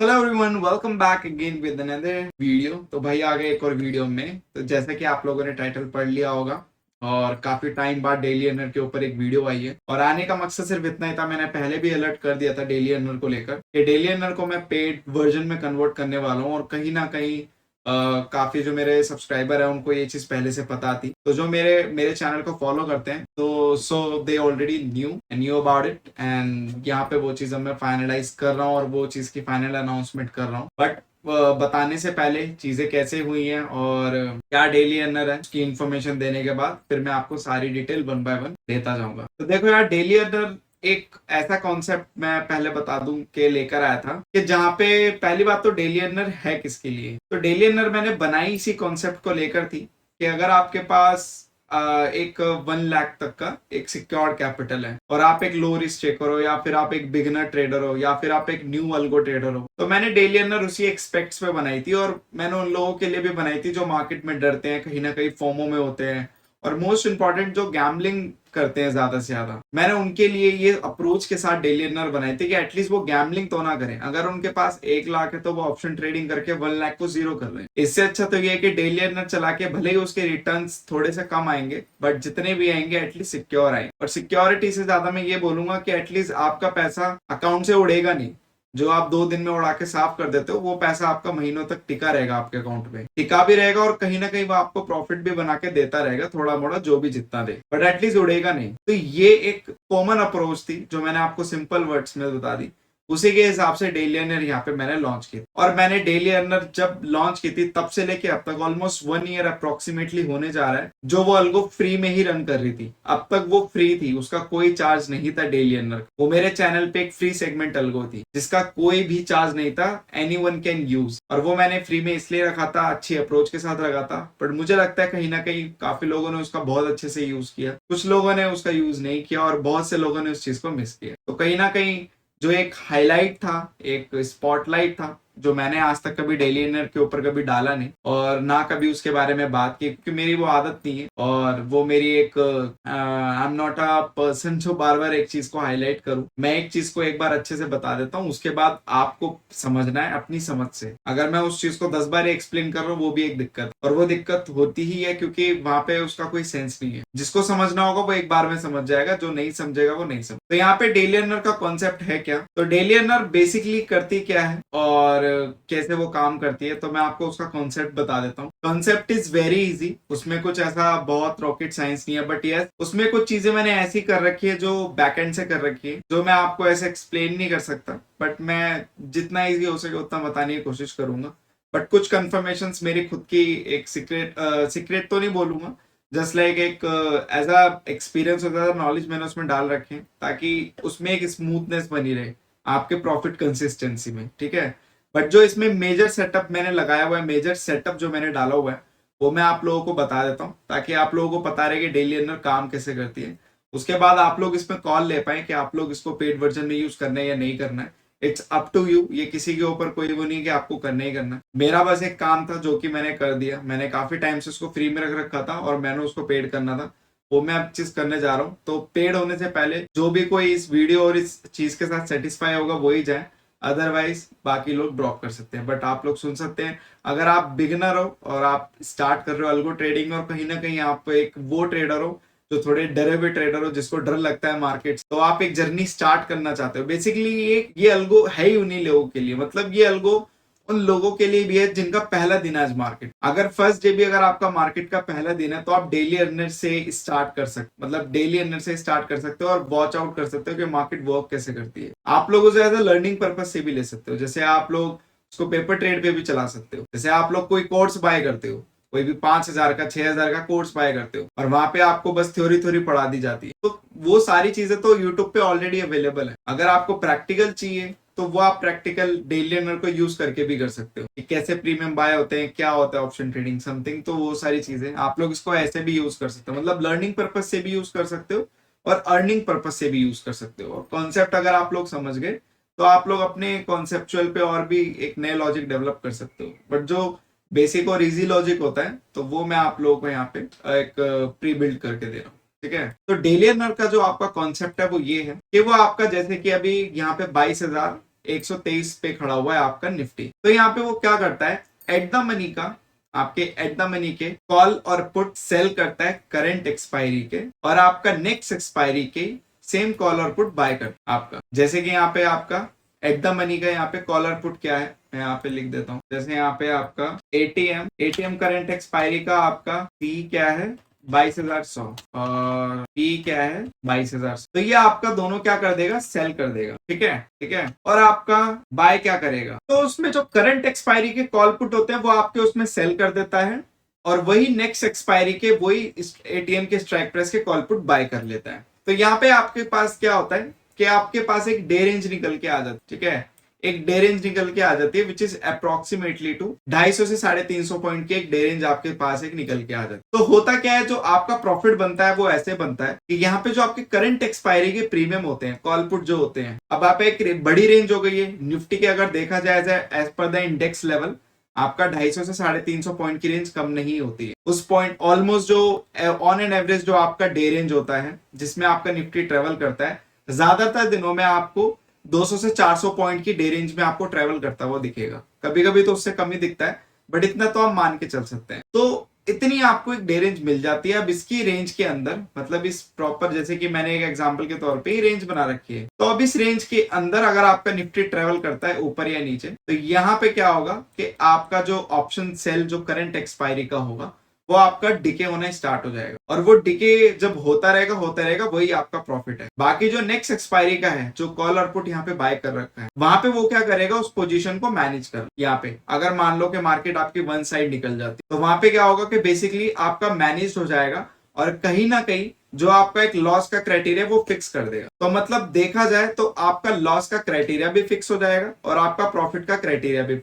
Hello everyone, welcome back again with another video. तो भाई आ गए एक और वीडियो में। तो जैसा कि आप लोगों ने टाइटल पढ़ लिया होगा, और काफी टाइम बाद डेली अर्नर के ऊपर एक वीडियो आई है। और आने का मकसद सिर्फ इतना ही था, मैंने पहले भी अलर्ट कर दिया था डेली अर्नर को लेकर कि डेली अर्नर को मैं पेड वर्जन में कन्वर्ट करने वाला हूँ। और कहीं ना कहीं काफी जो मेरे सब्सक्राइबर है उनको ये चीज पहले से पता थी। तो जो मेरे मेरे चैनल को फॉलो करते हैं तो so they already knew about it. And यहाँ पे वो चीज अब मैं फाइनलाइज कर रहा हूँ और वो चीज की फाइनल अनाउंसमेंट कर रहा हूँ। बट बताने से पहले चीजें कैसे हुई हैं और क्या डेली अर्नर है उसकी इन्फॉर्मेशन देने के बाद फिर मैं आपको सारी डिटेल वन बाय वन देता जाऊंगा। तो देखो यार, डेली अर्नर एक ऐसा कॉन्सेप्ट मैं पहले बता दूं कि लेकर आया था कि जहाँ पे पहली बात तो डेली अर्नर है किसके लिए। तो डेली अर्नर मैंने बनाई इसी कॉन्सेप्ट को लेकर थी कि अगर आपके पास एक 1 लाख तक का एक सिक्योर्ड कैपिटल है और आप एक लो रिस्क टेकर हो, या फिर आप एक बिगिनर ट्रेडर हो, या फिर आप एक न्यू अल्गो ट्रेडर हो, तो मैंने डेली अर्नर उसी एक्सपेक्ट्स पे बनाई थी। और मैंने उन लोगों के लिए भी बनाई थी जो मार्केट में डरते हैं, कहीं ना कहीं फोमो में होते हैं, और मोस्ट इंपॉर्टेंट जो गैम्बलिंग करते हैं ज्यादा से ज्यादा। मैंने उनके लिए ये अप्रोच के साथ डेली अर्नर बनाए थे कि एटलीस्ट वो गैम्बलिंग तो ना करें। अगर उनके पास 1 लाख है तो वो ऑप्शन ट्रेडिंग करके 1 लाख को जीरो कर रहे हैं। इससे अच्छा तो ये है कि डेली अर्नर चला के भले ही उसके रिटर्न्स थोड़े से कम आएंगे, बट जितने भी आएंगे एटलीस्ट सिक्योर आए। और सिक्योरिटी से ज्यादा मैं ये बोलूंगा कि एटलीस्ट आपका पैसा अकाउंट से उड़ेगा नहीं। जो आप 2 दिन में उड़ा के साफ कर देते हो वो पैसा आपका महीनों तक टिका रहेगा, आपके अकाउंट में टिका भी रहेगा, और कहीं ना कहीं वो आपको प्रॉफिट भी बना के देता रहेगा, थोड़ा मोड़ा जो भी जितना दे, बट एटलीस्ट उड़ेगा नहीं। तो ये एक कॉमन अप्रोच थी जो मैंने आपको सिंपल वर्ड्स में बता दी। उसी के हिसाब से डेली अर्नर यहाँ पे मैंने लॉन्च की। और मैंने डेली अर्नर जब लॉन्च की थी तब से लेके अब तक ऑलमोस्ट 1 ईयर अप्रोक्सीमेटली होने जा रहा है जो वो अलगो फ्री में ही रन कर रही थी। अब तक वो फ्री थी, उसका कोई चार्ज नहीं था डेली अर्नर। वो मेरे चैनल पे एक फ्री सेगमेंट अलगो थी जिसका कोई भी चार्ज नहीं था, एनी वन कैन यूज। और वो मैंने फ्री में इसलिए रखा था, अच्छी अप्रोच के साथ रखा था, बट मुझे लगता है कहीं ना कहीं काफी लोगों ने उसका बहुत अच्छे से यूज किया, कुछ लोगों ने उसका यूज नहीं किया, और बहुत से लोगों ने उस चीज को मिस किया। तो कहीं ना कहीं जो एक हाईलाइट था, एक स्पॉटलाइट था, जो मैंने आज तक कभी डेली अर्नर के ऊपर कभी डाला नहीं और ना कभी उसके बारे में बात की, क्योंकि मेरी वो आदत नहीं है। और वो मेरी एक I am not a person जो बार बार एक चीज को हाईलाइट करूं। मैं एक चीज को एक बार अच्छे से बता देता हूं, उसके बाद आपको समझना है अपनी समझ से। अगर मैं उस चीज को 10 बार एक्सप्लेन कर रहा हूँ वो भी एक दिक्कत, और वो दिक्कत होती ही है क्योंकि वहां पे उसका कोई सेंस नहीं है। जिसको समझना होगा वो एक बार में समझ जाएगा, जो नहीं समझेगा वो नहीं समझ। तो यहाँ पे डेली अर्नर का कॉन्सेप्ट है क्या, तो डेली अर्नर बेसिकली करती क्या है और कैसे वो काम करती है, तो मैं आपको उसका कॉन्सेप्ट बता देता हूँ। कॉन्सेप्ट इज वेरी इजी, उसमें कुछ ऐसा बहुत रॉकेट साइंस नहीं है, बट यस उसमें कुछ चीजें मैंने ऐसी कर रखी है जो बैकएंड से कर रखी है, जो मैं आपको ऐसे एक्सप्लेन नहीं कर सकता, बट मैं जितना इजी हो सके उतना बताने की कोशिश करूंगा। बट कुछ कंफर्मेशन मेरी खुद की एक सीक्रेट सीक्रेट तो नहीं बोलूंगा, जस्ट लाइक एक एज अ एक्सपीरियंस होता है, नॉलेज मैंने उसमें डाल रखे हैं ताकि उसमें एक स्मूथनेस बनी रहे आपके प्रॉफिट कंसिस्टेंसी में, ठीक है। बट जो इसमें मेजर सेटअप मैंने लगाया हुआ है, मेजर सेटअप जो मैंने डाला हुआ है, वो मैं आप लोगों को बता देता हूँ ताकि आप लोगों को पता रहे कि डेली अर्नर काम कैसे करती है। उसके बाद आप लोग इसमें कॉल ले पाए कि आप लोग इसको पेड वर्जन में यूज करना है या नहीं करना है। इट्स अप टू यू, ये किसी के ऊपर कोई वो नहीं कि आपको करना ही करना है। मेरा बस एक काम था जो कि मैंने कर दिया। मैंने काफी टाइम से उसको फ्री में रख रखा था और मैंने उसको पेड करना था, वो मैं अब चीज करने जा रहा हूँ। तो पेड होने से पहले जो भी कोई इस वीडियो और इस चीज के साथ सेटिस्फाई होगा वही जाए, अदरवाइज बाकी लोग ड्रॉप कर सकते हैं। बट आप लोग सुन सकते हैं, अगर आप बिगिनर हो और आप स्टार्ट कर रहे हो अलगो ट्रेडिंग में, और कहीं ना कहीं आप एक वो ट्रेडर हो जो थोड़े डरे हुए ट्रेडर हो, जिसको डर लगता है मार्केट, तो आप एक जर्नी स्टार्ट करना चाहते हो। बेसिकली ये अलगो है ही उन्हीं लोगों के लिए, मतलब ये अलगो उन लोगों के लिए भी है जिनका पहला दिन है आज मार्केट। अगर फर्स्ट डे भी अगर आपका मार्केट का पहला दिन है तो आप डेली अर्नर से स्टार्ट कर सकते, मतलब डेली अर्नर से स्टार्ट कर सकते हो और वॉच आउट कर सकते हो कि मार्केट वर्क कैसे करती है। आप लोग उसे एज अ लर्निंग पर्पज से भी ले सकते हो, जैसे आप लोग उसको पेपर ट्रेड पे भी चला सकते हो। जैसे आप लोग कोई कोर्स बाय करते हो, कोई भी 5,000 का 6,000 का कोर्स बाय करते हो, और वहां पे आपको बस थ्योरी थ्योरी पढ़ा दी जाती है, तो वो सारी चीजें तो यूट्यूब पे ऑलरेडी अवेलेबल है। अगर आपको प्रैक्टिकल चाहिए तो वो आप प्रैक्टिकल डेली अर्नर को यूज करके भी कर सकते हो कि कैसे प्रीमियम बाय होते हैं, क्या होता है ऑप्शन ट्रेडिंग समथिंग। तो वो सारी चीजें आप लोग इसको ऐसे भी यूज कर सकते हो, मतलब लर्निंग पर्पज से भी यूज कर सकते हो और अर्निंग पर्पज से भी यूज कर सकते हो। और कॉन्सेप्ट अगर आप लोग समझ गए तो आप लोग अपने कॉन्सेप्चुअल पे और भी एक नए लॉजिक डेवलप कर सकते हो। बट जो बेसिक और इजी लॉजिक होता है तो वो मैं आप लोगों को यहाँ पे एक प्री बिल्ड करके दे रहा हूँ, ठीक है। तो डेली अर्नर का जो आपका कॉन्सेप्ट है वो ये है कि वो आपका, जैसे कि अभी यहाँ पे 22,000 123 पे खड़ा हुआ है आपका निफ्टी। तो यहाँ पे वो क्या करता है, एट द मनी का आपके एट द मनी के कॉल और पुट सेल करता है करंट एक्सपायरी के, और आपका नेक्स्ट एक्सपायरी के सेम कॉल और पुट बाय करता है आपका। जैसे कि यहाँ पे आपका एट द मनी का यहाँ पे कॉल और पुट क्या है, मैं यहाँ पे लिख देता हूँ। जैसे यहाँ पे आपका एटीएम करंट एक्सपायरी का आपका पी क्या है 22,100 और पी क्या है 22,000। तो ये आपका दोनों क्या कर देगा, सेल कर देगा। ठीक है, ठीक है। और आपका बाय क्या करेगा, तो उसमें जो करंट एक्सपायरी के कॉल पुट होते हैं वो आपके उसमें सेल कर देता है, और वही नेक्स्ट एक्सपायरी के वही एटीएम के स्ट्राइक प्राइस के कॉल पुट बाय कर लेता है। तो यहाँ पे आपके पास क्या होता है कि आपके पास एक डे रेंज निकल के आ जाती है। ठीक है, एक डे रेंज निकल के आ जाती है विच इज अप्रोक्सीमेटली टू 250 से 350 पॉइंट की एक डे रेंज आपके पास एक निकल के आ जाती है। तो होता क्या है, जो आपका प्रॉफिट बनता है वो ऐसे बनता है कि यहाँ पे जो आपके करंट एक्सपायरी के प्रीमियम होते हैं, कॉल पुट जो होते हैं, अब आप एक बड़ी रेंज हो गई है निफ्टी के, अगर देखा जाए as per the index level आपका 250 से 350 पॉइंट की रेंज कम नहीं होती है। उस पॉइंट ऑलमोस्ट जो ऑन एन एवरेज जो आपका डे रेंज होता है जिसमें आपका निफ्टी ट्रेवल करता है, ज्यादातर दिनों में आपको 200 से 400 पॉइंट की डे रेंज में आपको ट्रेवल करता हुआ दिखेगा। कभी कभी तो उससे कम ही दिखता है, बट इतना तो आप मान के चल सकते हैं। तो इतनी आपको एक डे रेंज मिल जाती है। अब इसकी रेंज के अंदर मतलब इस प्रॉपर, जैसे कि मैंने एक एग्जांपल के तौर पे ही रेंज बना रखी है, तो अब इस रेंज के अंदर अगर आपका निफ्टी ट्रेवल करता है ऊपर या नीचे, तो यहाँ पे क्या होगा कि आपका जो ऑप्शन सेल जो करंट एक्सपायरी का होगा वो आपका डिके होना स्टार्ट हो जाएगा, और वो डिके जब होता रहेगा वही आपका प्रॉफिट है। बाकी जो नेक्स्ट एक्सपायरी का है, जो कॉल और पुट यहाँ पे बाय कर रखा है, वहां पे वो क्या करेगा, उस पोजीशन को मैनेज कर। यहाँ पे अगर मान लो कि मार्केट आपकी वन साइड निकल जाती है, तो वहां पे क्या होगा कि बेसिकली आपका मैनेज हो जाएगा, और कहीं ना कहीं जो आपका एक लॉस का क्राइटेरिया वो फिक्स कर देगा। तो मतलब देखा जाए तो आपका लॉस का क्राइटेरिया भी फिक्स हो जाएगा और आपका प्रॉफिट का क्राइटेरिया भी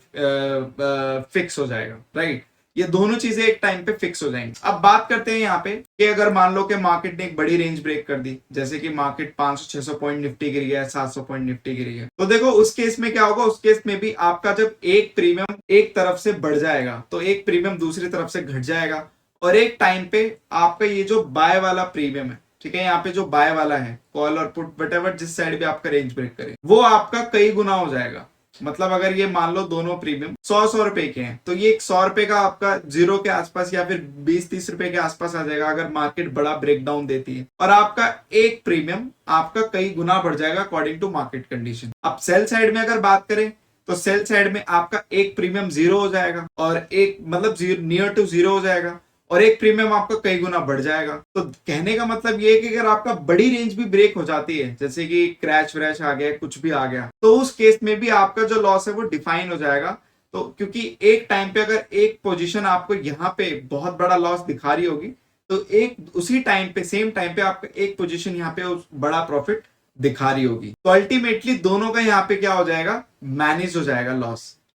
फिक्स हो जाएगा, राइट। ये दोनों चीजें एक टाइम पे फिक्स हो जाएंगी। अब बात करते हैं यहाँ पे कि अगर मान लो कि मार्केट ने एक बड़ी रेंज ब्रेक कर दी, जैसे कि मार्केट 500-600 पॉइंट निफ्टी गिर गया है, 700 पॉइंट निफ्टी गिर गया, तो देखो उस केस में क्या होगा, उस केस में भी आपका जब एक प्रीमियम एक तरफ से बढ़ जाएगा तो एक प्रीमियम दूसरी तरफ से घट जाएगा, और एक टाइम पे आपका ये जो बाय वाला प्रीमियम है, ठीक है, यहाँ पे जो बाय वाला है कॉल और पुट वटेवर जिस साइड पे आपका रेंज ब्रेक करे, वो आपका कई गुना हो जाएगा। मतलब अगर ये मान लो दोनों प्रीमियम 100 रुपए के हैं, तो ये 100 रुपए का आपका जीरो के आसपास या फिर 20-30 रुपए के आसपास आ जाएगा अगर मार्केट बड़ा ब्रेकडाउन देती है, और आपका एक प्रीमियम आपका कई गुना बढ़ जाएगा अकॉर्डिंग टू मार्केट कंडीशन। अब सेल साइड में अगर बात करें तो सेल साइड में आपका एक प्रीमियम जीरो हो जाएगा, और एक मतलब नियर टू जीरो हो जाएगा, और एक प्रीमियम आपका कई गुना बढ़ जाएगा। तो कहने का मतलब ये है कि अगर आपका बड़ी रेंज भी ब्रेक हो जाती है, जैसे कि क्रैश व्रैश आ गया, कुछ भी आ गया, तो उस केस में भी आपका जो लॉस है वो डिफाइन हो जाएगा। तो क्योंकि एक टाइम पे अगर एक पोजीशन आपको यहाँ पे बहुत बड़ा लॉस दिखा रही होगी, तो एक उसी टाइम पे सेम टाइम पे आपका एक पोजीशन यहाँ पे बड़ा प्रॉफिट दिखा रही होगी। तो अल्टीमेटली दोनों का यहाँ पे क्या हो जाएगा, मैनेज हो जाएगा,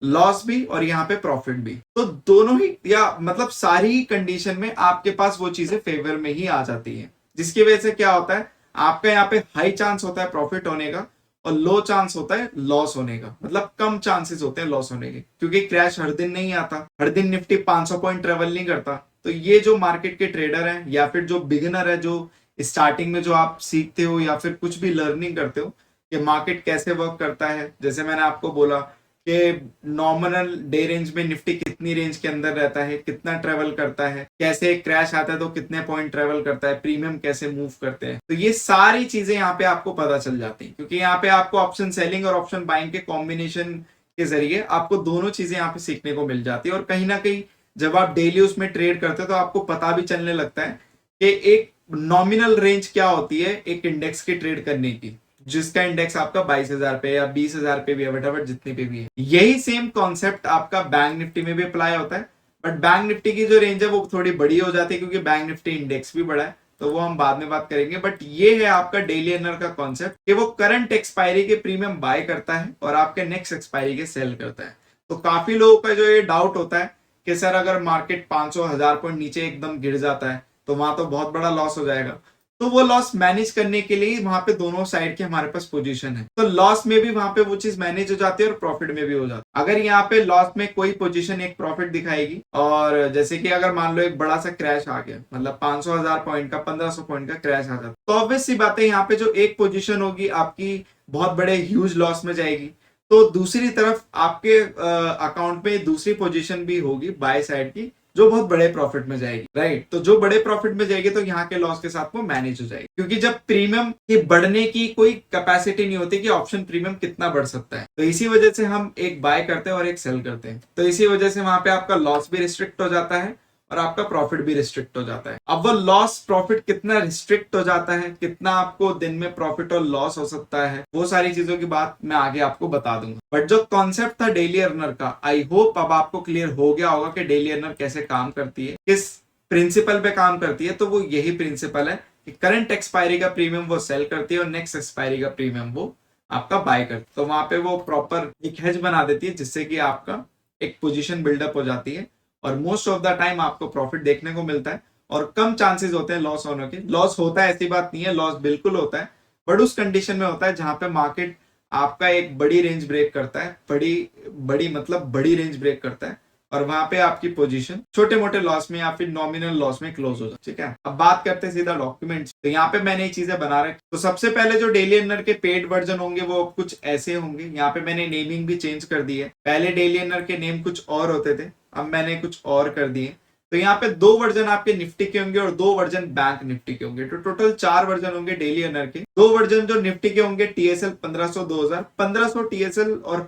लॉस भी और यहाँ पे प्रॉफिट भी। तो दोनों ही या मतलब सारी ही कंडीशन में आपके पास वो चीजें फेवर में ही आ जाती है, जिसकी वजह से क्या होता है, आपका यहाँ पे हाई चांस होता है प्रॉफिट होने का और लो चांस होता है लॉस होने का। मतलब कम चांसेस होते हैं लॉस होने के, क्योंकि क्रैश हर दिन नहीं आता, हर दिन निफ्टी 500 पॉइंट ट्रेवल नहीं करता। तो ये जो मार्केट के ट्रेडर हैं या फिर जो बिगिनर है, जो स्टार्टिंग में जो आप सीखते हो या फिर कुछ भी लर्निंग करते हो कि मार्केट कैसे वर्क करता है, जैसे मैंने आपको बोला कि नॉमिनल डे रेंज में निफ्टी कितनी रेंज के अंदर रहता है, कितना ट्रेवल करता है, कैसे क्रैश आता है तो कितने पॉइंट ट्रेवल करता है, प्रीमियम कैसे मूव करते हैं, तो ये सारी चीजें यहाँ पे आपको पता चल जाती हैं। क्योंकि यहाँ पे आपको ऑप्शन सेलिंग और ऑप्शन बाइंग के कॉम्बिनेशन के जरिए आपको दोनों चीजें यहाँ पे सीखने को मिल जाती है। और कहीं ना कहीं जब आप डेली उसमें ट्रेड करते हो तो आपको पता भी चलने लगता है कि एक नॉमिनल रेंज क्या होती है एक इंडेक्स की ट्रेड करने की, जिसका इंडेक्स आपका 22,000 पे या 20,000 पे भी है, वटएवर जितने पे भी है। यही सेम कॉन्सेप्ट आपका बैंक निफ्टी में भी अप्लाई होता है, बट बैंक निफ्टी की जो रेंज है वो थोड़ी बड़ी हो जाती है क्योंकि बैंक निफ्टी इंडेक्स भी बड़ा है, तो वो हम बाद में बात करेंगे। बट ये है आपका डेली अर्नर का कॉन्सेप्ट कि वो करंट एक्सपायरी के प्रीमियम बाय करता है और आपके नेक्स्ट एक्सपायरी के सेल करता है। तो काफी लोगों का जो ये डाउट होता है कि सर अगर मार्केट 500-1000 पॉइंट नीचे एकदम गिर जाता है तो वहां तो बहुत बड़ा लॉस हो जाएगा। तो वो लॉस मैनेज करने के लिए वहां पे दोनों साइड के हमारे पास पोजीशन है, तो लॉस में भी वहां पे वो चीज मैनेज हो जाती है और प्रॉफिट में भी हो जाती है। अगर यहाँ पे लॉस में कोई पोजीशन एक प्रॉफिट दिखाएगी, और जैसे कि अगर मान लो एक बड़ा सा क्रैश आ गया, मतलब 500-1000 पॉइंट का 1500 पॉइंट का क्रैश आ जाता, तो ऑब्वियस सी बात है यहाँ पे जो एक पोजीशन होगी आपकी बहुत बड़े ह्यूज लॉस में जाएगी, तो दूसरी तरफ आपके अकाउंट में दूसरी पोजीशन भी होगी बाय साइड की, जो बहुत बड़े प्रॉफिट में जाएगी, राइट। तो जो बड़े प्रॉफिट में जाएगी तो यहाँ के लॉस के साथ वो मैनेज हो जाएगी, क्योंकि जब प्रीमियम के बढ़ने की कोई कैपेसिटी नहीं होती कि ऑप्शन प्रीमियम कितना बढ़ सकता है, तो इसी वजह से हम एक बाय करते हैं और एक सेल करते हैं। तो इसी वजह से वहां पे आपका लॉस भी रिस्ट्रिक्ट हो जाता है और आपका प्रॉफिट भी रिस्ट्रिक्ट हो जाता है। अब वो लॉस प्रॉफिट कितना रिस्ट्रिक्ट हो जाता है, कितना आपको दिन में प्रॉफिट और लॉस हो सकता है, वो सारी चीजों की बात मैं आगे आपको बता दूंगा। बट जो कॉन्सेप्ट था डेली अर्नर का, आई होप अब आपको क्लियर हो गया होगा कि डेली अर्नर कैसे काम करती है, किस प्रिंसिपल पे काम करती है। तो वो यही प्रिंसिपल है कि करंट एक्सपायरी का प्रीमियम वो सेल करती है और नेक्स्ट एक्सपायरी का प्रीमियम वो आपका बाय करती है। तो वहां पे वो प्रॉपर एक हेज बना देती है, जिससे कि आपका एक पोजीशन बिल्डअप हो जाती है और मोस्ट ऑफ द टाइम आपको प्रॉफिट देखने को मिलता है और कम चांसेस होते हैं लॉस होने के। लॉस होता है ऐसी बात नहीं है, लॉस बिल्कुल होता है, बट उस कंडीशन में होता है जहां पे मार्केट आपका एक बड़ी रेंज ब्रेक करता है, बड़ी बड़ी मतलब बड़ी रेंज ब्रेक करता है और वहां पे आपकी पोजीशन छोटे मोटे लॉस में या फिर नॉमिनल लॉस में क्लोज हो जाए। ठीक है, अब बात करते हैं सीधा डॉक्यूमेंट्स। तो यहाँ पे मैंने ये चीजें बना रखी। तो सबसे पहले जो डेली अर्नर के पेड वर्जन होंगे वो कुछ ऐसे होंगे। यहाँ पे मैंने नेमिंग भी चेंज कर दी है, पहले डेली अर्नर के नेम कुछ और होते थे, अब मैंने कुछ और कर दिए। तो यहाँ पे 2 वर्जन आपके निफ्टी के होंगे और 2 वर्जन बैंक निफ्टी के होंगे। तो टोटल 4 वर्जन होंगे डेली अर्नर के। 2 वर्जन जो निफ्टी के होंगे टीएसएल 1500 2000 1500 टीएसएल और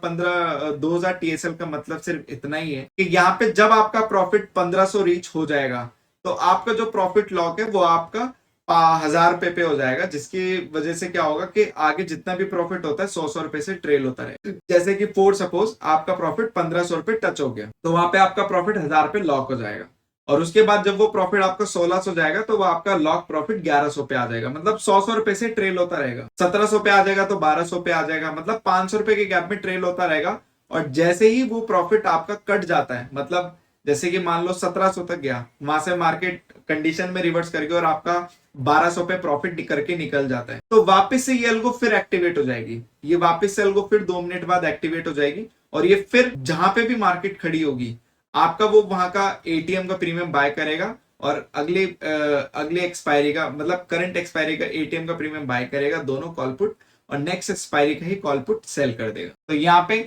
2000 टीएसएल का मतलब सिर्फ इतना ही है कि यहाँ पे जब आपका प्रॉफिट 1500 रीच हो जाएगा तो आपका जो प्रॉफिट लॉक है वो आपका 1000 रुपए पे हो जाएगा, जिसकी वजह से क्या होगा कि आगे जितना भी प्रॉफिट होता है 100 रुपए से ट्रेल होता रहेगा। जैसे कि फॉर सपोज आपका प्रॉफिट 1500 रुपए टच हो गया तो वहां पे आपका प्रॉफिट 1000 रुपए लॉक हो जाएगा और उसके बाद जब वो प्रॉफिट आपका 1600 जाएगा तो वो आपका लॉक प्रॉफिट 1100 पे आ जाएगा, मतलब 100 रुपए से ट्रेल होता रहेगा। 1700 पे आ जाएगा तो 1200 पे आ जाएगा, मतलब 500 रुपए के गैप में ट्रेल होता रहेगा। और जैसे ही वो प्रॉफिट आपका कट जाता है, मतलब जैसे कि मान लो 1700 तक गया, वहां से मार्केट कंडीशन में रिवर्स करके और आपका 1200 पे प्रॉफिट करके निकल जाता है, तो वापस से ये एल्गो फिर एक्टिवेट हो जाएगी। ये वापस से एल्गो फिर 2 मिनट बाद एक्टिवेट हो जाएगी और ये फिर जहां पे भी मार्केट खड़ी होगी आपका वो वहां का एटीएम का प्रीमियम बाय करेगा और अगले एक्सपायरी का मतलब करंट एक्सपायरी का एटीएम का प्रीमियम बाय करेगा, दोनों कॉल पुट, और नेक्स्ट एक्सपायरी का ही कॉल पुट सेल कर देगा। तो यहाँ पे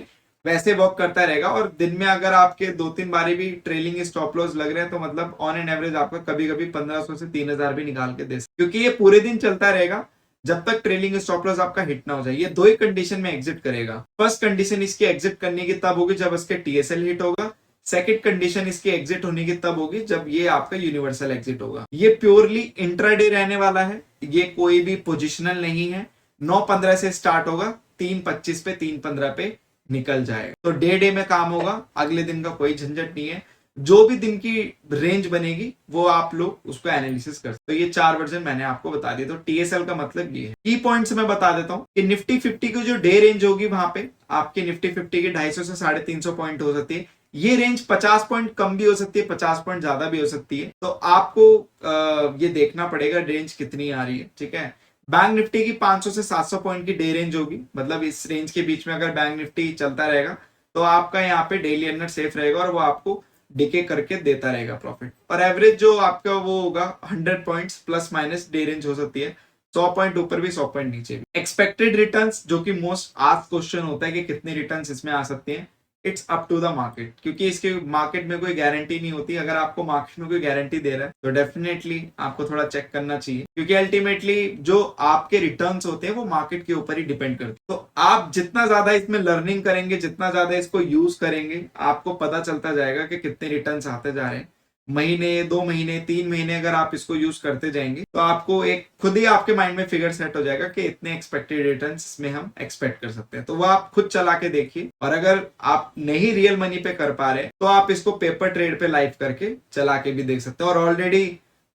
वैसे वर्क करता रहेगा और दिन में अगर आपके 2-3 बारी भी ट्रेलिंग स्टॉप लॉस लग रहे हैं तो मतलब ऑन एन एवरेज आपका कभी कभी 1500 से 3000 भी निकाल के दे सकते, क्योंकि ये पूरे दिन चलता रहेगा जब तक ट्रेलिंग स्टॉप लॉस आपका हिट ना हो जाए। ये 2 ही कंडीशन में एग्जिट करेगा। फर्स्ट कंडीशन इसकी एग्जिट करने की तब होगी जब इसके टीएसएल हिट होगा। सेकंड कंडीशन इसकी एग्जिट होने की तब होगी जब ये आपका यूनिवर्सल एग्जिट होगा। ये प्योरली इंट्राडे रहने वाला है, ये कोई भी पोजिशनल नहीं है। 9:15 से स्टार्ट होगा, 3:25 पे 3:15 पे निकल जाएगा। तो डे में काम होगा, अगले दिन का कोई झंझट नहीं है। जो भी दिन की रेंज बनेगी वो आप लोग उसको एनालिसिस कर सकते। तो ये 4 वर्जन मैंने आपको बता दिया। तो टीएसएल का मतलब ये है। की पॉइंट्स मैं बता देता हूँ कि निफ्टी 50 की जो डे रेंज होगी वहां पे आपकी निफ्टी 50 की 250 से 350 पॉइंट हो सकती है। ये रेंज 50 पॉइंट कम भी हो सकती है, 50 पॉइंट ज्यादा भी हो सकती है। तो आपको ये देखना पड़ेगा रेंज कितनी आ रही है। ठीक है, बैंक निफ्टी की 500 से 700 पॉइंट की डे रेंज होगी, मतलब इस रेंज के बीच में अगर बैंक निफ्टी चलता रहेगा तो आपका यहाँ पे डेली अर्नर सेफ रहेगा और वो आपको डिके करके देता रहेगा प्रॉफिट। और एवरेज जो आपका वो होगा 100 points plus minus day range हो सकती है, 100 पॉइंट ऊपर भी 100 पॉइंट नीचे भी। एक्सपेक्टेड रिटर्न्स, जो कि मोस्ट आस्क्ड क्वेश्चन होता है कि कितने रिटर्न्स इसमें आ सकते हैं, it's up to the market, क्योंकि इसके मार्केट में कोई गारंटी नहीं होती। अगर आपको मार्केट में कोई गारंटी दे रहा है तो डेफिनेटली आपको थोड़ा चेक करना चाहिए, क्योंकि अल्टीमेटली जो आपके रिटर्न्स होते हैं वो मार्केट के ऊपर ही डिपेंड करते हैं। तो आप जितना ज्यादा इसमें लर्निंग करेंगे, जितना ज्यादा इसको यूज करेंगे, आपको पता चलता जाएगा कि कितने रिटर्न्स आते जा रहे हैं। महीने, 2 महीने, 3 महीने अगर आप इसको यूज करते जाएंगे तो आपको एक खुद ही आपके माइंड में फिगर सेट हो जाएगा कि इतने एक्सपेक्टेड रिटर्न्स में हम एक्सपेक्ट कर सकते हैं। तो वो आप खुद चला के देखिए, और अगर आप नहीं रियल मनी पे कर पा रहे तो आप इसको पेपर ट्रेड पे लाइव करके चला के भी देख सकते हैं। और ऑलरेडी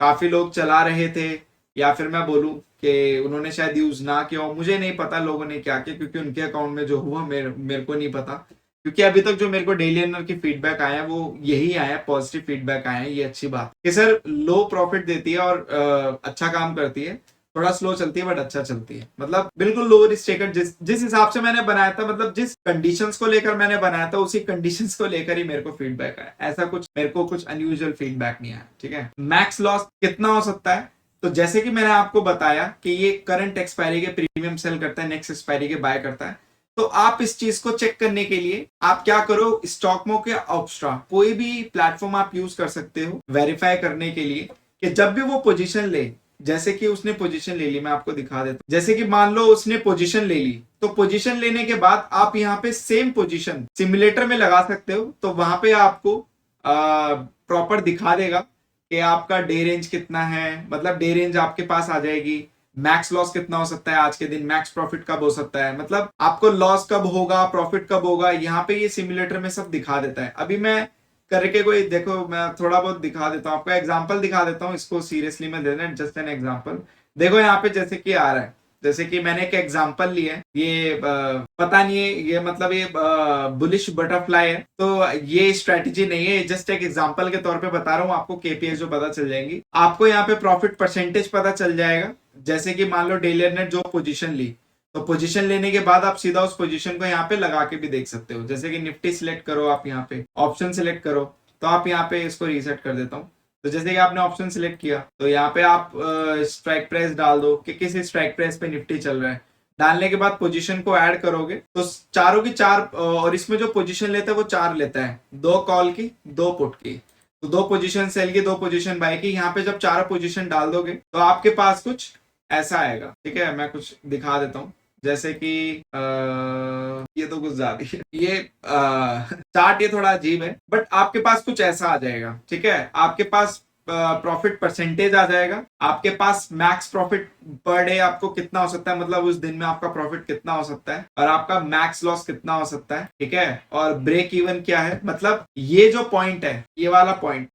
काफी लोग चला रहे थे, या फिर मैं बोलूं कि उन्होंने शायद यूज ना किया हो, मुझे नहीं पता लोगों ने क्या किया, क्योंकि उनके अकाउंट में जो हुआ मेरे को नहीं पता। क्योंकि अभी तक जो मेरे को डेली अर्नर की फीडबैक आया है वो यही आया, पॉजिटिव फीडबैक आया है। ये अच्छी बात कि सर लो प्रॉफिट देती है और अच्छा काम करती है, थोड़ा स्लो चलती है बट अच्छा चलती है। मतलब बिल्कुल लो रिस्क टेकर जिस हिसाब से मैंने बनाया था, मतलब जिस कंडीशंस को लेकर मैंने बनाया था उसी कंडीशंस को लेकर ही मेरे को फीडबैक आया। ऐसा कुछ मेरे को कुछ अनयूजुअल फीडबैक नहीं आया। ठीक है, मैक्स लॉस कितना हो सकता है? तो जैसे कि मैंने आपको बताया कि ये करंट एक्सपायरी के प्रीमियम सेल करता है, नेक्स्ट एक्सपायरी के बाय करता है। तो आप इस चीज को चेक करने के लिए आप क्या करो, स्टॉकमोक या ऑप्स्ट्रा कोई भी प्लेटफॉर्म आप यूज कर सकते हो वेरीफाई करने के लिए कि जब भी वो पोजीशन ले, जैसे कि उसने पोजीशन ले ली, मैं आपको दिखा देता हूं। जैसे कि मान लो उसने पोजीशन ले ली, तो पोजीशन लेने के बाद आप यहाँ पे सेम पोजीशन सिमुलेटर में लगा सकते हो, तो वहां पे आपको प्रॉपर दिखा देगा कि आपका डे रेंज कितना है, मतलब डे रेंज आपके पास आ जाएगी, मैक्स लॉस कितना हो सकता है आज के दिन, मैक्स प्रॉफिट कब हो सकता है, मतलब आपको लॉस कब होगा, प्रॉफिट कब होगा, यहाँ पे ये सिमुलेटर में सब दिखा देता है। अभी मैं करके कोई देखो, मैं थोड़ा बहुत दिखा देता हूँ आपको, एग्जांपल दिखा देता हूँ, इसको सीरियसली मैं देना, जस्ट एन एग्जांपल। देखो यहाँ पे जैसे कि आ रहा है, जैसे कि मैंने एक एग्जांपल लिया है, ये पता नहीं है ये मतलब ये बुलिश बटरफ्लाई है, तो ये स्ट्रेटेजी नहीं है, जस्ट एक एग्जांपल के तौर पे बता रहा हूँ आपको, केपीआई जो पता चल जाएंगी आपको, यहाँ पे प्रॉफिट परसेंटेज पता चल जाएगा। जैसे कि मान लो डेलियर ने जो पोजीशन ली, तो पोजीशन लेने के बाद आप सीधा उस पोजीशन को यहाँ पे लगा के भी देख सकते हो। जैसे कि निफ्टी सिलेक्ट करो, आप यहाँ पे ऑप्शन सिलेक्ट करो, तो आप यहाँ पे इसको रीसेट कर देता हूँ। तो जैसे कि आपने ऑप्शन सिलेक्ट किया, तो यहाँ पे आप स्ट्राइक प्राइस डाल दो कि किस स्ट्राइक प्राइस पे निफ्टी चल रहा है। डालने के बाद पोजीशन को ऐड करोगे तो चारों की चार, और इसमें जो पोजीशन लेता है वो चार लेता है, 2 कॉल की 2 पुट की, तो 2 पोजीशन सेल की 2 पोजीशन बाय की। यहाँ पे जब चारों पोजीशन डाल दोगे तो आपके पास कुछ ऐसा आएगा, ठीक है। मैं कुछ दिखा देता हूँ, जैसे कि ये तो कुछ ज्यादा है, ये चार्ट ये थोड़ा अजीब है, बट आपके पास कुछ ऐसा आ जाएगा, ठीक है। आपके पास प्रॉफिट परसेंटेज आ जाएगा, आपके पास मैक्स प्रॉफिट पर डे आपको कितना हो सकता है, मतलब उस दिन में आपका प्रॉफिट कितना हो सकता है, और आपका मैक्स लॉस कितना हो सकता है, ठीक है। और ब्रेक इवन क्या है, मतलब ये जो पॉइंट है, ये वाला पॉइंट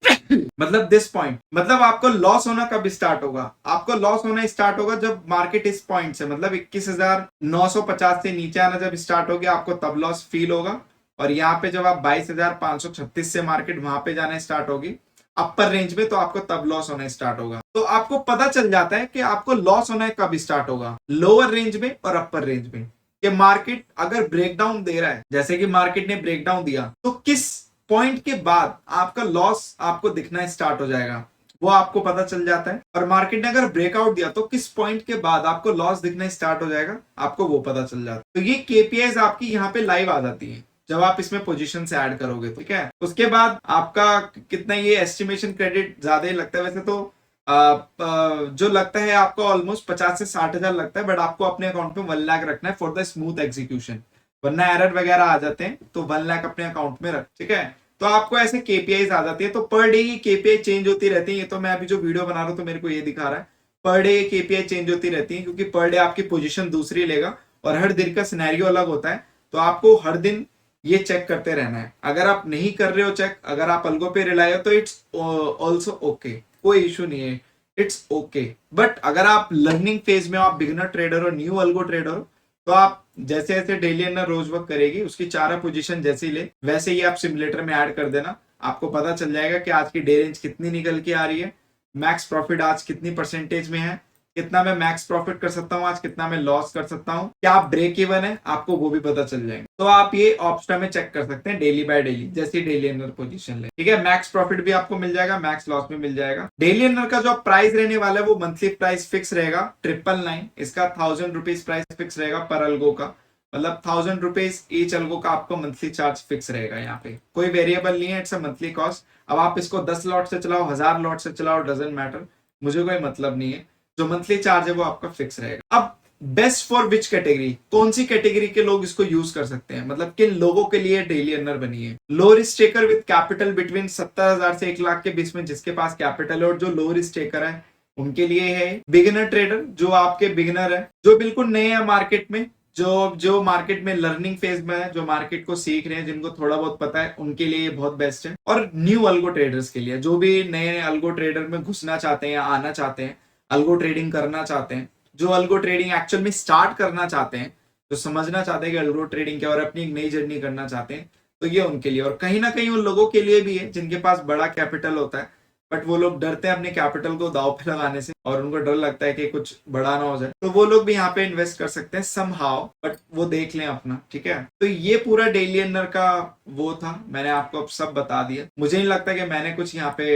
मतलब दिस पॉइंट, मतलब आपको लॉस होना कब स्टार्ट होगा, आपको लॉस होना स्टार्ट होगा जब मार्केट इस पॉइंट से, मतलब 21,950 से नीचे आना जब स्टार्ट हो गया, आपको तब लॉस फील होगा। और यहाँ पे जब आप 22,536 से मार्केट वहां पे जाना स्टार्ट होगी अपर रेंज में, तो आपको तब लॉस होना स्टार्ट होगा। तो आपको पता चल जाता है कि आपको लॉस होना है कब स्टार्ट होगा, लोअर रेंज में और अपर रेंज में। कि मार्केट अगर ब्रेकडाउन दे रहा है, जैसे कि मार्केट ने ब्रेकडाउन दिया, तो किस पॉइंट के बाद आपका लॉस आपको दिखना स्टार्ट हो जाएगा, वो आपको पता चल जाता है। और मार्केट ने अगर ब्रेकआउट दिया तो किस पॉइंट के बाद आपको लॉस दिखना स्टार्ट हो जाएगा, आपको वो पता चल जाता है। तो ये केपीआईज आपकी यहाँ पे लाइव आ जाती है जब आप इसमें पोजीशन से ऐड करोगे, ठीक है। उसके बाद आपका कितना, ये एस्टिमेशन क्रेडिट ज्यादा ही लगता है वैसे तो, जो लगता है आपको ऑलमोस्ट 50 से 60 हजार लगता है, बट आपको अपने अकाउंट में 1 लाख रखना है फॉर द स्मूथ एग्जीक्यूशन, वरना एरर वगैरह आ जाते हैं, तो 1 लाख अपने अकाउंट में रख, ठीक है। तो आपको ऐसे केपीआईज आ जाती है, तो पर डे की केपीआई चेंज होती रहती है। ये तो मैं अभी जो वीडियो बना रहा हूँ तो मेरे को ये दिखा रहा है, पर डे केपीआई चेंज होती रहती है, क्योंकि पर डे आपकी पोजीशन दूसरी लेगा और हर दिन का सिनेरियो अलग होता है, तो आपको हर दिन ये चेक करते रहना है। अगर आप नहीं कर रहे हो चेक, अगर आप अलगो पे रिलाय हो, तो इट्स ऑल्सो ओके, कोई इशू नहीं है, इट्स ओके। बट अगर आप लर्निंग फेज में हो, आप बिगिनर ट्रेडर हो, न्यू अलगो ट्रेडर हो, तो आप जैसे जैसे डेली एनर रोज वर्क करेगी, उसकी चारा पोजीशन जैसे ही ले वैसे ही आप सिमुलेटर में ऐड कर देना, आपको पता चल जाएगा कि आज की डे रेंज कितनी निकल के आ रही है, मैक्स प्रॉफिट आज कितनी परसेंटेज में है, कितना मैं मैक्स प्रॉफिट कर सकता हूँ आज, कितना मैं लॉस कर सकता हूँ, क्या ब्रेक इवन है, आपको वो भी पता चल जाएगा। तो आप ये ऑप्शन में चेक कर सकते हैं डेली बाय डेली, जैसे डेली एनर पोजीशन ले, ठीक है। मैक्स प्रॉफिट भी आपको मिल जाएगा, मैक्स लॉस भी मिल जाएगा। डेली एनर का जो प्राइस रहने वाला है वो मंथली प्राइस फिक्स रहेगा 999, इसका 1000 रुपीज प्राइस फिक्स रहेगा पर अलगो का, मतलब 1000 रुपीज ईच अलगो का आपको मंथली चार्ज फिक्स रहेगा। यहाँ पे कोई वेरिएबल नहीं है, इट्स अ मंथली कॉस्ट। अब आप इसको 10 लॉट से चलाओ, 1000 लॉट से चलाओ, डजंट मैटर, मुझे कोई मतलब नहीं है, जो मंथली चार्ज है वो आपका फिक्स रहेगा। अब बेस्ट फॉर विच कैटेगरी, कौन सी कैटेगरी के लोग इसको यूज कर सकते हैं, मतलब किन लोगों के लिए डेली अर्नर बनी है। Low risk taker with capital between 70,000 से 1 लाख के बीच में जिसके पास कैपिटल है, और जो लो रिस्क टेकर है उनके लिए है। बिगिनर ट्रेडर, जो आपके बिगिनर है, जो बिल्कुल नए हैं मार्केट में, जो मार्केट में लर्निंग फेज में है, जो मार्केट को सीख रहे हैं, जिनको थोड़ा बहुत पता है, उनके लिए ये बहुत बेस्ट है। और न्यू अल्गो ट्रेडर्स के लिए, जो भी नए अल्गो ट्रेडर में घुसना चाहते हैं या आना चाहते हैं, अल्गो ट्रेडिंग करना चाहते हैं, जो अल्गो ट्रेडिंग एक्चुअल में स्टार्ट करना चाहते हैं, जो समझना चाहते हैं कि अल्गो ट्रेडिंग क्या, और अपनी एक नई जर्नी करना चाहते हैं, तो ये उनके लिए। और कहीं ना कहीं उन लोगों के लिए भी है जिनके पास बड़ा कैपिटल होता है, बट वो लोग डरते हैं अपने कैपिटल को दाव पे लगाने से, और उनको डर लगता है कि कुछ बड़ा ना हो जाए, तो वो लोग भी यहाँ पे इन्वेस्ट कर सकते हैं समहाउ, बट वो देख लें अपना, ठीक है। तो ये पूरा डेली अर्नर का वो था, मैंने आपको अब सब बता दिया। मुझे नहीं लगता कि मैंने कुछ यहाँ पे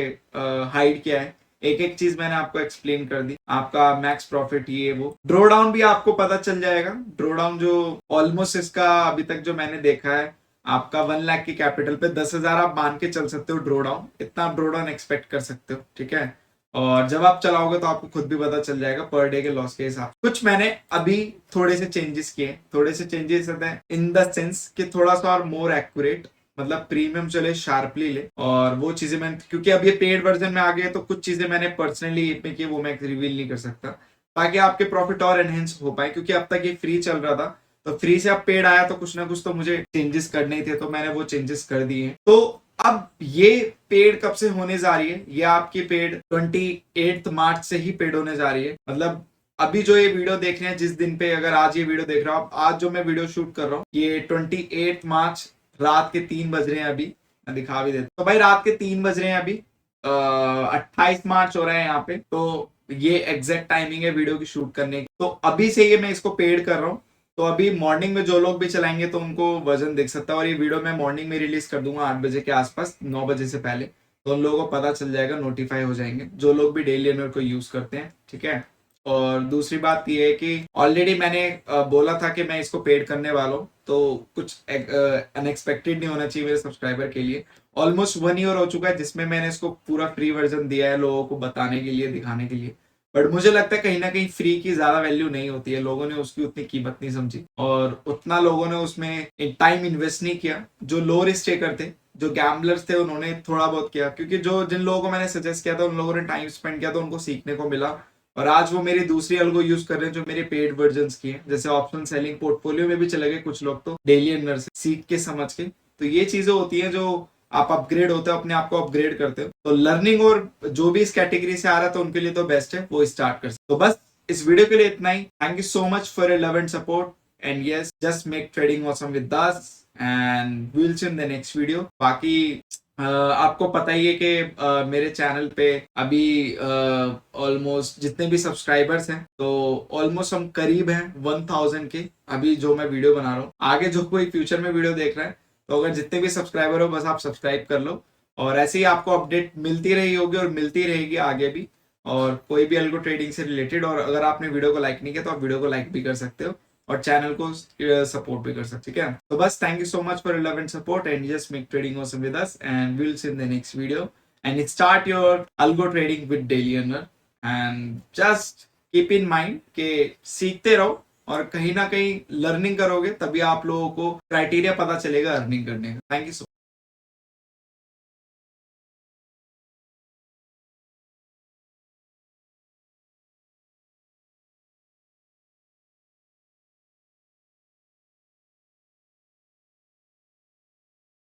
हाइड किया है, एक एक चीज मैंने आपको एक्सप्लेन कर दी, आपका मैक्स प्रॉफिट ये वो, ड्रॉ डाउन भी आपको पता चल जाएगा। ड्रॉ डाउन जो ऑलमोस्ट इसका अभी तक जो मैंने देखा है, आपका 1 लाख की कैपिटल पे 10,000 आप मान के चल सकते हो ड्रॉ डाउन, इतना आप ड्रॉ डाउन एक्सपेक्ट कर सकते हो, ठीक है। और जब आप चलाओगे तो आपको खुद भी पता चल जाएगा पर डे के लॉस के हिसाब। कुछ मैंने अभी थोड़े से चेंजेस किए, थोड़े से चेंजेस इन द सेंस कि थोड़ा सा और मोर एक्यूरेट, मतलब प्रीमियम चले, शार्पली ले, और वो चीजें मैं, क्योंकि अब ये पेड वर्जन में आ गए तो कुछ चीजें मैंने पर्सनली पे की, वो मैं रिवील नहीं कर सकता, ताकि आपके प्रॉफिट और एनहेंस हो पाए। क्योंकि अब तक ये फ्री चल रहा था, तो फ्री से अब पेड आया तो कुछ ना कुछ तो मुझे चेंजेस करने ही थे, तो मैंने वो चेंजेस कर दिए। तो अब ये पेड कब से होने जा रही है, ये आपकी पेड 28 मार्च से ही पेड होने जा रही है। मतलब अभी जो ये वीडियो देख रहे हैं, जिस दिन पे, अगर आज ये वीडियो देख रहा हूँ, आज जो मैं वीडियो शूट कर रहा हूँ, ये 28 मार्च रात के 3 बज रहे हैं अभी, मैं दिखा भी देता। तो भाई रात के 3 बज रहे हैं अभी, 28 मार्च हो रहा है यहाँ पे, तो ये एग्जैक्ट टाइमिंग है वीडियो की शूट करने की। तो अभी से ये मैं इसको पेड कर रहा हूँ, तो अभी मॉर्निंग में जो लोग भी चलाएंगे तो उनको वर्जन दिख सकता है। और ये वीडियो मैं मॉर्निंग में रिलीज कर दूंगा 8 बजे के आसपास, 9 बजे से पहले, तो उन लोगों को पता चल जाएगा, नोटिफाई हो जाएंगे जो लोग भी डेली अर्नर को यूज करते हैं, ठीक है। और दूसरी बात ये है कि ऑलरेडी मैंने बोला था कि मैं इसको पेड करने वाला हूँ, तो कुछ अनएक्सपेक्टेड नहीं होना चाहिए मेरे सब्सक्राइबर के लिए। ऑलमोस्ट 1 ईयर हो चुका है जिसमें मैंने इसको पूरा फ्री वर्जन दिया है लोगों को बताने के लिए, दिखाने के लिए। बट मुझे लगता है कहीं ना कहीं फ्री की ज्यादा वैल्यू नहीं होती है, लोगों ने उसकी उतनी कीमत नहीं समझी, और उतना लोगों ने उसमें टाइम इन्वेस्ट नहीं किया। जो लो रिस्क टेकर थे, जो गैम्बलर्स थे, उन्होंने थोड़ा बहुत किया, क्योंकि जो जिन लोगों को मैंने सजेस्ट किया था उन लोगों ने टाइम स्पेंड किया, तो उनको सीखने को मिला। और आज वो मेरी दूसरी अलगो यूज कर रहे हैं जो मेरे पेड वर्जन की है, जैसे ऑप्शन सेलिंग, पोर्टफोलियो में भी चले गए कुछ लोग, तो डेली अर्नर से सीख के समझ के। तो ये चीजें होती है जो आप अपग्रेड होते हो, अपने आप को अपग्रेड करते हो। तो लर्निंग और जो भी इस कैटेगरी से आ रहा है तो उनके लिए तो बेस्ट है, वो स्टार्ट कर सकते। तो बस इस वीडियो के लिए इतना ही। Thank you so much for your love and support, and yes, just make trading awesome with us, and we will see in the next video. बाकी आपको पता ही है कि मेरे चैनल पे अभी ऑलमोस्ट जितने भी सब्सक्राइबर्स हैं, तो ऑलमोस्ट हम करीब हैं 1000 के, अभी जो मैं वीडियो बना रहा हूँ। आगे जो कोई फ्यूचर में वीडियो देख रहा है, तो अगर जितने भी सब्सक्राइबर हो, बस आप सब्सक्राइब कर लो, और ऐसे ही आपको अपडेट मिलती रही होगी और मिलती रहेगी आगे भी। और कोई भी अल्गो ट्रेडिंग से रिलेटेड, और अगर आपने वीडियो को लाइक नहीं किया तो आप वीडियो को लाइक भी कर सकते हो, और चैनल को सपोर्ट भी कर सकते, ठीक है। तो बस thank you so much for love and support, and just make trading awesome with us, and we will see in the next video, and start your algo trading with Daily Earner. And just keep in mind कि सीखते रहो, और कहीं ना कहीं learning करोगे तभी आप लोगों को क्राइटेरिया पता चलेगा अर्निंग करने का। Thank you so